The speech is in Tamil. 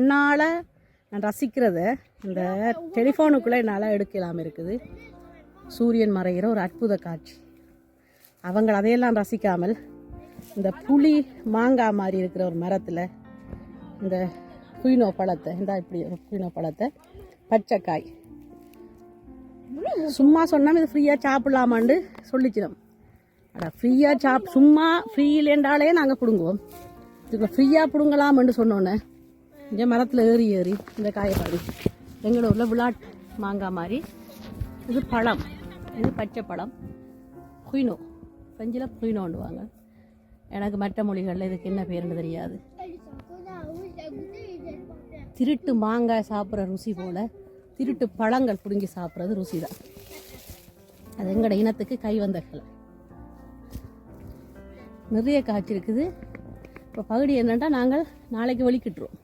என்னால் நான் ரசிக்கிறத இந்த டெலிஃபோனுக்குள்ளே என்னால் எடுக்கலாமல் இருக்குது. சூரியன் மறைகிற ஒரு அற்புத காட்சி. அவங்க அதையெல்லாம் ரசிக்காமல் இந்த புளி மாங்காய் மாதிரி இருக்கிற ஒரு மரத்தில் இந்த குயினோ பழத்தை, இந்த இப்படி ஒரு குயினோ பழத்தை, பச்சைக்காய் சும்மா சொன்னால் இது ஃப்ரீயாக சாப்பிடலாமான்னு சொல்லிச்சிடும். அட ஃப்ரீயாக சும்மா ஃப்ரீ இல்லைன்றாலே நாங்கள் பிடுங்குவோம். இதுக்குள்ள ஃப்ரீயாக பிடுங்கலாம்னு சொன்னோன்னே இங்கே மரத்தில் ஏறி இந்த காயை பாரு. எங்களோட உள்ள விளாட் மாங்காய் மாதிரி இது பழம், இது பச்சை பழம், குயினோ, பஞ்சில் குயினோண்டுவாங்க. எனக்கு மற்ற மொழிகளில் இதுக்கு என்ன பேருன்னு தெரியாது. திருட்டு மாங்காய் சாப்பிட்ற ருசி போல் திருட்டு பழங்கள் பிடுங்கி சாப்பிட்றது ருசி தான். அது எங்களோட இனத்துக்கு கை வந்த கலை. நிறைய காய்ச்சி இருக்குது. இப்போ பகுதி என்னென்னா நாங்கள் நாளைக்கு வலிக்கிட்டுருவோம்.